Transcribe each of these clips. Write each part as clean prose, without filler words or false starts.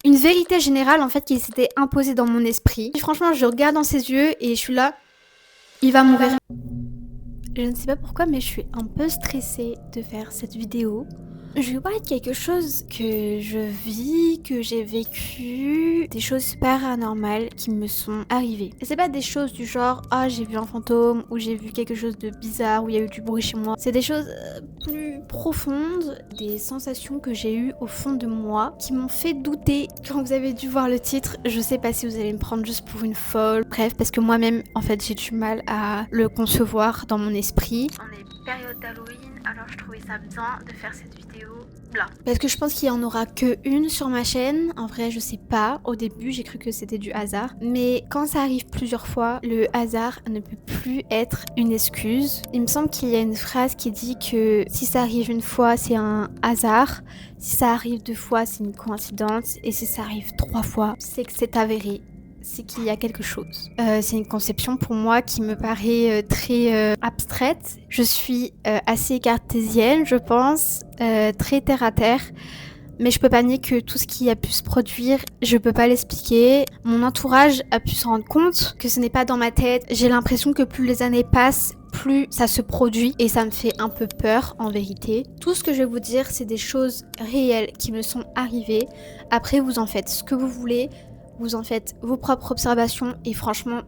Une vérité générale en fait qui s'était imposée dans mon esprit. Et franchement, je regarde dans ses yeux et je suis là, il va mourir. Je ne sais pas pourquoi, mais je suis un peu stressée de faire cette vidéo. Je vais vous parler de quelque chose que je vis, que j'ai vécu, des choses paranormales qui me sont arrivées. Et c'est pas des choses du genre ah j'ai vu un fantôme ou j'ai vu quelque chose de bizarre ou il y a eu du bruit chez moi. C'est des choses plus profondes, des sensations que j'ai eues au fond de moi qui m'ont fait douter. Quand vous avez dû voir le titre, je sais pas si vous allez me prendre juste pour une folle. Bref, parce que moi-même en fait j'ai du mal à le concevoir dans mon esprit. On est période d'Halloween, alors je trouvais ça bien de faire cette vidéo là. Parce que je pense qu'il y en aura que une sur ma chaîne. En vrai, je sais pas. Au début, j'ai cru que c'était du hasard. Mais quand ça arrive plusieurs fois, le hasard ne peut plus être une excuse. Il me semble qu'il y a une phrase qui dit que si ça arrive une fois, c'est un hasard. Si ça arrive 2 fois, c'est une coïncidence. Et si ça arrive 3 fois, c'est que c'est avéré. C'est qu'il y a quelque chose. C'est une conception pour moi qui me paraît très abstraite. Je suis assez cartésienne, je pense, très terre à terre. Mais je peux pas nier que tout ce qui a pu se produire, je peux pas l'expliquer. Mon entourage a pu se rendre compte que ce n'est pas dans ma tête. J'ai l'impression que plus les années passent, plus ça se produit et ça me fait un peu peur en vérité. Tout ce que je vais vous dire, c'est des choses réelles qui me sont arrivées. Après, vous en faites ce que vous voulez. Vous en faites vos propres observations et franchement,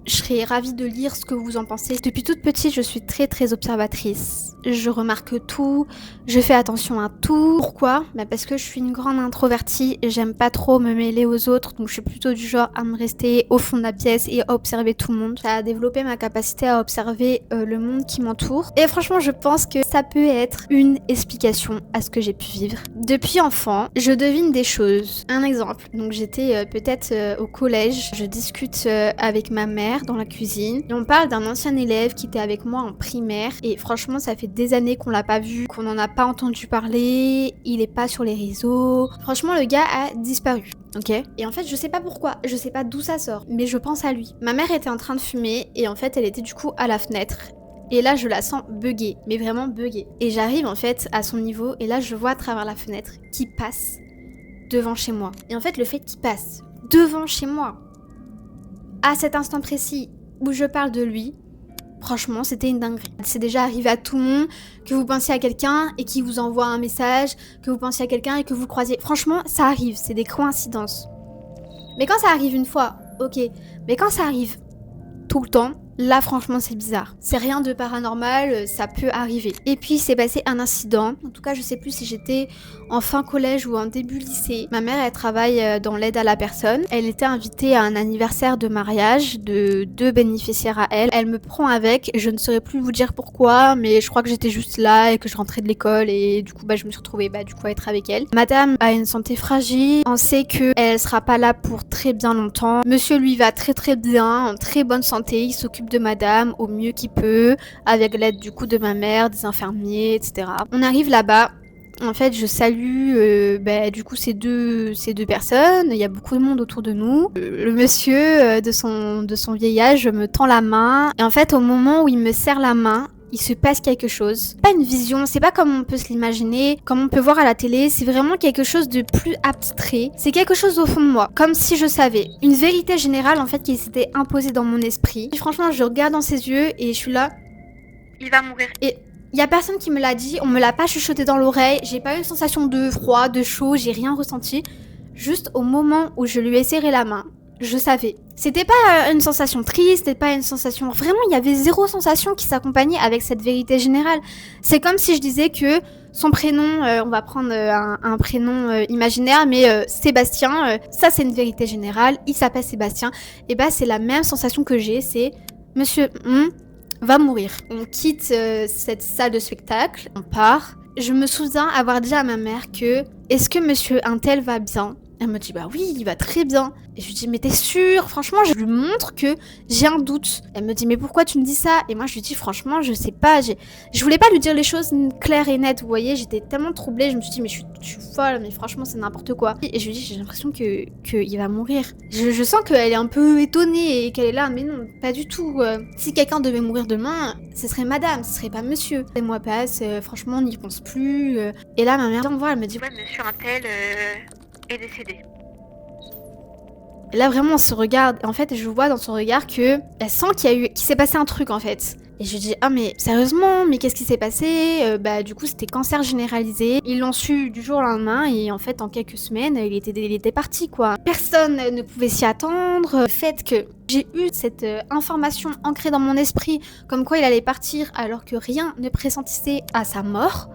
je serais ravie de lire ce que vous en pensez. Depuis toute petite, je suis très observatrice. Je remarque tout, je fais attention à tout. Pourquoi ? Parce que je suis une grande introvertie et j'aime pas trop me mêler aux autres, donc je suis plutôt du genre à me rester au fond de la pièce et à observer tout le monde. Ça a développé ma capacité à observer le monde qui m'entoure. Et franchement, je pense que ça peut être une explication à ce que j'ai pu vivre. Depuis enfant, je devine des choses. Un exemple, donc j'étais peut-être au collège, je discute avec ma mère dans la cuisine et on parle d'un ancien élève qui était avec moi en primaire et franchement ça fait des années qu'on l'a pas vu, qu'on n'en a pas entendu parler, il est pas sur les réseaux. Franchement le gars a disparu. Ok. Et en fait, je sais pas pourquoi, je sais pas d'où ça sort, mais je pense à lui. Ma mère était en train de fumer et en fait, elle était du coup à la fenêtre. Et là, je la sens bugger, mais vraiment bugger. Et j'arrive en fait à son niveau et là, je vois à travers la fenêtre qu'il passe devant chez moi. Et en fait, le fait qu'il passe devant chez moi, à cet instant précis où je parle de lui, franchement, c'était une dinguerie. C'est déjà arrivé à tout le monde que vous pensiez à quelqu'un et qu'il vous envoie un message, que vous pensiez à quelqu'un et que vous le croisiez. Franchement, ça arrive, c'est des coïncidences. Mais quand ça arrive une fois, ok. Mais quand ça arrive tout le temps, là franchement c'est bizarre. C'est rien de paranormal, ça peut arriver. Et puis il s'est passé un incident, en tout cas je sais plus si j'étais en fin collège ou en début lycée. Ma mère elle travaille dans l'aide à la personne. Elle était invitée à un anniversaire de mariage de 2 bénéficiaires à elle. Elle me prend avec, je ne saurais plus vous dire pourquoi, mais je crois que j'étais juste là et que je rentrais de l'école et du coup je me suis retrouvée du coup à être avec elle. Madame a une santé fragile, on sait qu'elle sera pas là pour très bien longtemps. Monsieur lui va très bien, en très bonne santé, il s'occupe de madame au mieux qu'il peut, avec l'aide du coup de ma mère, des infirmiers, etc. On arrive là-bas. En fait, je salue du coup ces deux personnes. Il y a beaucoup de monde autour de nous. Le monsieur de son vieil âge me tend la main. Et en fait, au moment où il me serre la main, il se passe quelque chose. Pas une vision, c'est pas comme on peut se l'imaginer, comme on peut voir à la télé, c'est vraiment quelque chose de plus abstrait. C'est quelque chose au fond de moi, comme si je savais. Une vérité générale en fait qui s'était imposée dans mon esprit. Et franchement, je regarde dans ses yeux et je suis là, il va mourir. Et y a personne qui me l'a dit, on me l'a pas chuchoté dans l'oreille, j'ai pas eu une sensation de froid, de chaud, j'ai rien ressenti. Juste au moment où je lui ai serré la main, je savais. C'était pas une sensation triste, c'était pas une sensation... Vraiment, il y avait zéro sensation qui s'accompagnait avec cette vérité générale. C'est comme si je disais que son prénom, on va prendre un prénom imaginaire, mais Sébastien, ça c'est une vérité générale, il s'appelle Sébastien. Et c'est la même sensation que j'ai, c'est Monsieur va mourir. On quitte cette salle de spectacle, on part. Je me souviens avoir dit à ma mère que est-ce que monsieur Untel va bien ? Elle me dit oui, il va très bien. Et je lui dis mais t'es sûre ? Franchement, je lui montre que j'ai un doute. Elle me dit mais pourquoi tu me dis ça ? Et moi je lui dis franchement, je sais pas, je voulais pas lui dire les choses claires et nettes, vous voyez, j'étais tellement troublée, je me suis dit mais je suis folle, mais franchement c'est n'importe quoi. Et je lui dis j'ai l'impression que il va mourir. Je sens qu'elle est un peu étonnée et qu'elle est là, mais non, pas du tout. Si quelqu'un devait mourir demain, ce serait madame, ce serait pas monsieur. Les mois passent, franchement on n'y pense plus. Et là ma mère vient me voir, elle me dit ouais monsieur Untel est décédé. Et là vraiment on se regarde, et en fait je vois dans son regard que elle sent qu'il s'est passé un truc en fait. Et je lui dis ah mais sérieusement, mais qu'est-ce qui s'est passé? Bah du coup c'était cancer généralisé. Ils l'ont su du jour au lendemain et en fait en quelques semaines il était parti quoi. Personne ne pouvait s'y attendre. Le fait que j'ai eu cette information ancrée dans mon esprit comme quoi il allait partir alors que rien ne pressentissait à sa mort.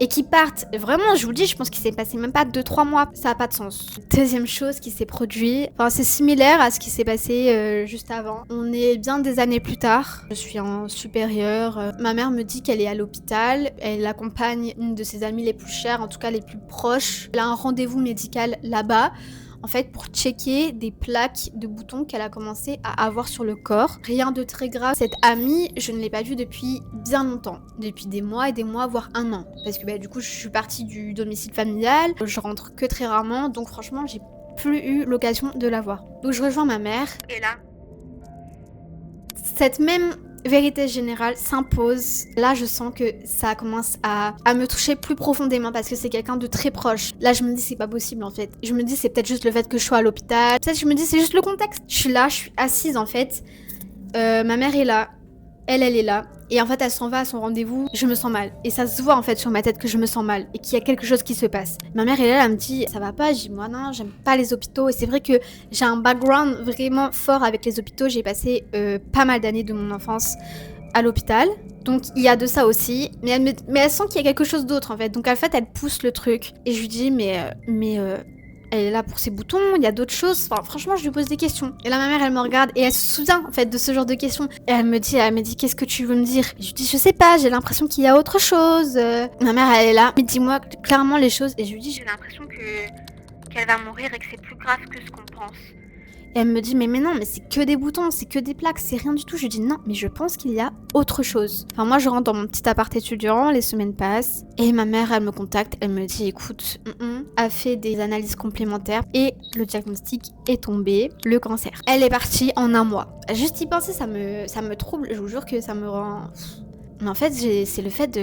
Et qui partent, vraiment je vous dis, je pense qu'il s'est passé même pas 2-3 mois, ça a pas de sens. Deuxième chose qui s'est produit, enfin c'est similaire à ce qui s'est passé juste avant. On est bien des années plus tard, je suis en supérieur, ma mère me dit qu'elle est à l'hôpital, elle accompagne une de ses amies les plus chères, en tout cas les plus proches. Elle a un rendez-vous médical là-bas. En fait, pour checker des plaques de boutons qu'elle a commencé à avoir sur le corps. Rien de très grave. Cette amie, je ne l'ai pas vue depuis bien longtemps. Depuis des mois et des mois, voire un an. Parce que du coup, je suis partie du domicile familial. Je rentre que très rarement. Donc franchement, j'ai plus eu l'occasion de la voir. Donc je rejoins ma mère. Et là, cette même vérité générale s'impose. Là, je sens que ça commence à me toucher plus profondément parce que c'est quelqu'un de très proche. Là, je me dis c'est pas possible en fait. Je me dis c'est peut-être juste le fait que je sois à l'hôpital. Peut-être je me dis c'est juste le contexte. Je suis là, je suis assise en fait. Ma mère est là. Elle est là. Et en fait, elle s'en va à son rendez-vous. Je me sens mal. Et ça se voit en fait sur ma tête que je me sens mal et qu'il y a quelque chose qui se passe. Ma mère est là, elle me dit ça va pas. Je dis moi non, j'aime pas les hôpitaux. Et c'est vrai que j'ai un background vraiment fort avec les hôpitaux. J'ai passé pas mal d'années de mon enfance à l'hôpital. Donc il y a de ça aussi. Mais elle sent qu'il y a quelque chose d'autre en fait. Donc en fait, elle pousse le truc. Et je lui dis elle est là pour ses boutons, il y a d'autres choses. Enfin, franchement, je lui pose des questions. Et là, ma mère, elle me regarde et elle se souvient, en fait, de ce genre de questions. Et elle me dit, qu'est-ce que tu veux me dire? Et je lui dis, je sais pas, j'ai l'impression qu'il y a autre chose. Ma mère, elle est là, mais dis-moi clairement les choses. Et je lui dis, j'ai l'impression qu'elle va mourir et que c'est plus grave que ce qu'on pense. Et elle me dit, mais non, mais c'est que des boutons, c'est que des plaques, c'est rien du tout. Je lui dis, non, mais je pense qu'il y a autre chose. Enfin, moi, je rentre dans mon petit appart étudiant, les semaines passent, et ma mère, elle me contacte, elle me dit, écoute, a fait des analyses complémentaires, et le diagnostic est tombé, le cancer. Elle est partie en un mois. Juste y penser, ça me trouble, je vous jure que ça me rend... Mais en fait, c'est le fait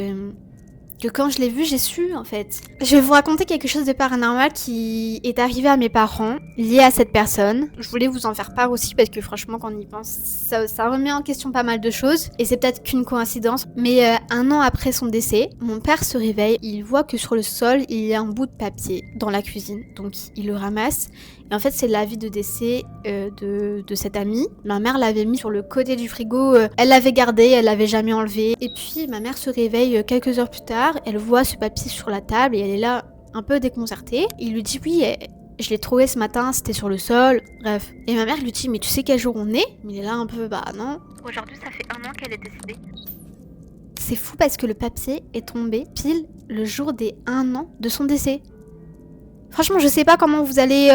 que quand je l'ai vu, j'ai su en fait. Je vais vous raconter quelque chose de paranormal qui est arrivé à mes parents, lié à cette personne. Je voulais vous en faire part aussi parce que franchement, quand on y pense, ça remet en question pas mal de choses. Et c'est peut-être qu'une coïncidence. Mais un an après son décès, mon père se réveille, il voit que sur le sol, il y a un bout de papier dans la cuisine. Donc il le ramasse. Et en fait, c'est l'avis de décès de cette amie. Ma mère l'avait mis sur le côté du frigo. Elle l'avait gardé, elle l'avait jamais enlevé. Et puis, ma mère se réveille quelques heures plus tard. Elle voit ce papier sur la table et elle est là un peu déconcertée. Il lui dit oui, je l'ai trouvé ce matin, c'était sur le sol. Bref. Et ma mère lui dit mais tu sais quel jour on est? Mais il est là un peu bah non. Aujourd'hui, ça fait un an qu'elle est décédée. C'est fou parce que le papier est tombé pile le jour des 1 an de son décès. Franchement, je sais pas comment vous allez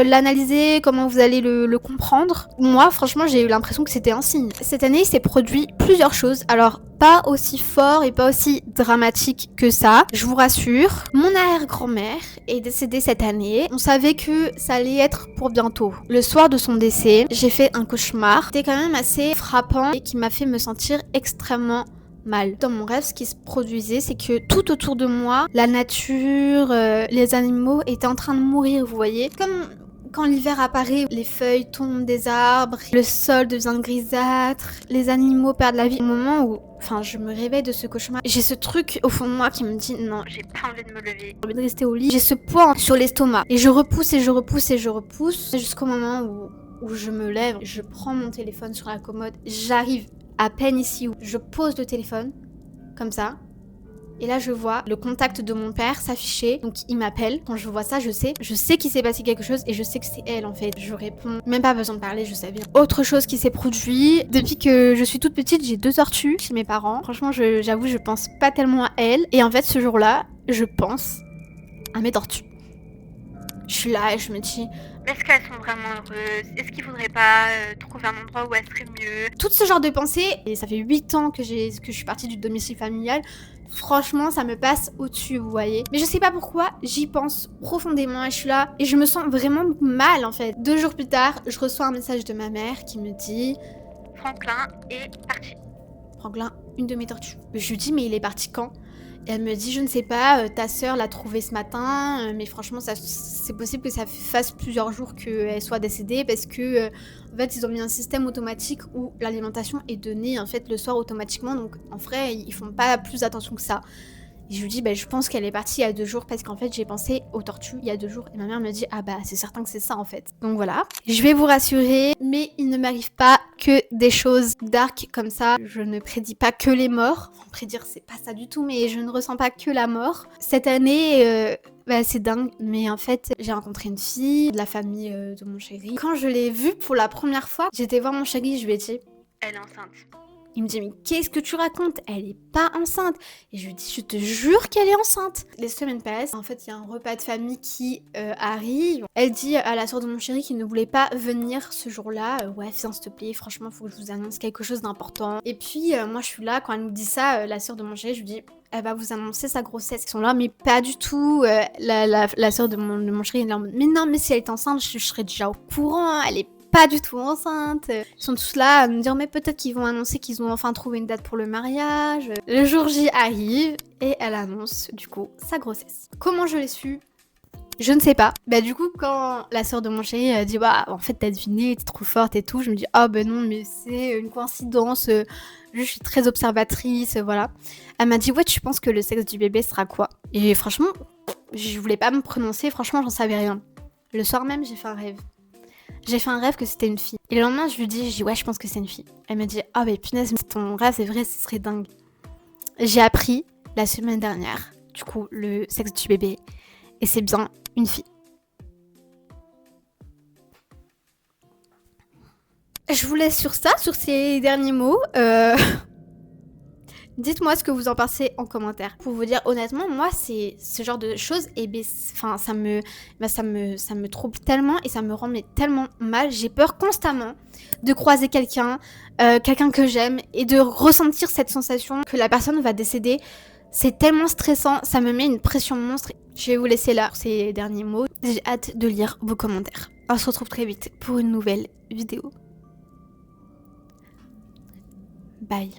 l'analyser, comment vous allez le comprendre. Moi, franchement, j'ai eu l'impression que c'était un signe. Cette année, il s'est produit plusieurs choses. Alors, pas aussi fort et pas aussi dramatique que ça, je vous rassure. Mon arrière-grand-mère est décédée cette année. On savait que ça allait être pour bientôt. Le soir de son décès, j'ai fait un cauchemar. C'était quand même assez frappant et qui m'a fait me sentir extrêmement mal. Dans mon rêve, ce qui se produisait, c'est que tout autour de moi, la nature, les animaux étaient en train de mourir, vous voyez. Comme quand l'hiver apparaît, les feuilles tombent des arbres, le sol devient grisâtre, les animaux perdent la vie. Au moment où je me réveille de ce cauchemar, j'ai ce truc au fond de moi qui me dit non, J'ai pas envie de me lever. j'ai envie de rester au lit. J'ai ce poids sur l'estomac et je repousse et je repousse et je repousse jusqu'au moment où je me lève, je prends mon téléphone sur la commode, j'arrive à peine ici où je pose le téléphone, comme ça, et là je vois le contact de mon père s'afficher, donc il m'appelle. Quand je vois ça, je sais qu'il s'est passé quelque chose et je sais que c'est elle en fait. Je réponds, même pas besoin de parler, je savais. Autre chose qui s'est produit, depuis que je suis toute petite, j'ai 2 tortues chez mes parents. Franchement, j'avoue, je pense pas tellement à elles, et en fait ce jour-là, je pense à mes tortues. Je suis là et je me dis... Est-ce qu'elles sont vraiment heureuses? Est-ce qu'ils voudraient pas trouver un endroit où elles seraient mieux? Tout ce genre de pensées, et ça fait 8 ans que je suis partie du domicile familial, franchement ça me passe au-dessus, vous voyez. Mais je sais pas pourquoi, j'y pense profondément et je suis là, et je me sens vraiment mal en fait. 2 jours plus tard, je reçois un message de ma mère qui me dit... Franklin est parti. Franklin, une de mes tortues. Je lui dis mais il est parti quand? Et elle me dit: «Je ne sais pas, ta sœur l'a trouvée ce matin, mais franchement ça c'est possible que ça fasse plusieurs jours qu'elle soit décédée parce que, en fait, ils ont mis un système automatique où l'alimentation est donnée, en fait, le soir automatiquement donc en vrai, ils font pas plus attention que ça». Et je lui dis: «Bah, je pense qu'elle est partie il y a 2 jours parce qu'en fait, j'ai pensé aux tortues il y a 2 jours» et ma mère me dit: «Ah bah, c'est certain que c'est ça, en fait». Donc voilà. Je vais vous rassurer, mais il ne m'arrive pas que des choses dark comme ça. Je ne prédis pas que les morts. Enfin, prédire, c'est pas ça du tout, mais je ne ressens pas que la mort. Cette année, bah, c'est dingue, mais en fait, j'ai rencontré une fille de la famille, de mon chéri. Quand je l'ai vue pour la première fois, j'étais voir mon chéri, je lui ai dit: Elle est enceinte. il me dit: «Mais qu'est-ce que tu racontes? Elle est pas enceinte!» Et je lui dis: «Je te jure qu'elle est enceinte!» Les semaines passent. En fait, il y a un repas de famille qui arrive. Elle dit à la sœur de mon chéri qu'il ne voulait pas venir ce jour-là. Ouais, viens s'il te plaît, franchement, faut que je vous annonce quelque chose d'important. Et puis, moi, je suis là. Quand elle nous dit ça, la sœur de mon chéri, je lui dis: elle va vous annoncer sa grossesse. Ils sont là, mais pas du tout. La sœur de mon chéri, elle est là en mode: mais non, mais si elle est enceinte, je serais déjà au courant. Elle est pas du tout enceinte. Ils sont tous là à me dire mais peut-être qu'ils vont annoncer qu'ils ont enfin trouvé une date pour le mariage. Le jour J arrive et elle annonce du coup sa grossesse. Comment je l'ai su? Je ne sais pas. Bah du coup quand la sœur de mon chéri dit bah en fait t'as deviné, t'es trop forte et tout, je me dis ah ben non mais c'est une coïncidence. Je suis très observatrice, voilà. Elle m'a dit ouais tu penses que le sexe du bébé sera quoi? Et franchement je voulais pas me prononcer, franchement j'en savais rien. Le soir même j'ai fait un rêve. J'ai fait un rêve que c'était une fille. Et le lendemain, je lui dis ouais, je pense que c'est une fille. Elle me dit ah, mais punaise, mais ton rêve, c'est vrai, ce serait dingue. J'ai appris la semaine dernière, du coup, le sexe du bébé. Et c'est bien une fille. Je vous laisse sur ça, sur ces derniers mots. Dites-moi ce que vous en pensez en commentaire. Pour vous dire honnêtement, moi, c'est ce genre de choses, et enfin, ça me trouble tellement et ça me rend tellement mal. J'ai peur constamment de croiser quelqu'un que j'aime et de ressentir cette sensation que la personne va décéder. C'est tellement stressant, ça me met une pression monstre. Je vais vous laisser là pour ces derniers mots. J'ai hâte de lire vos commentaires. On se retrouve très vite pour une nouvelle vidéo. Bye.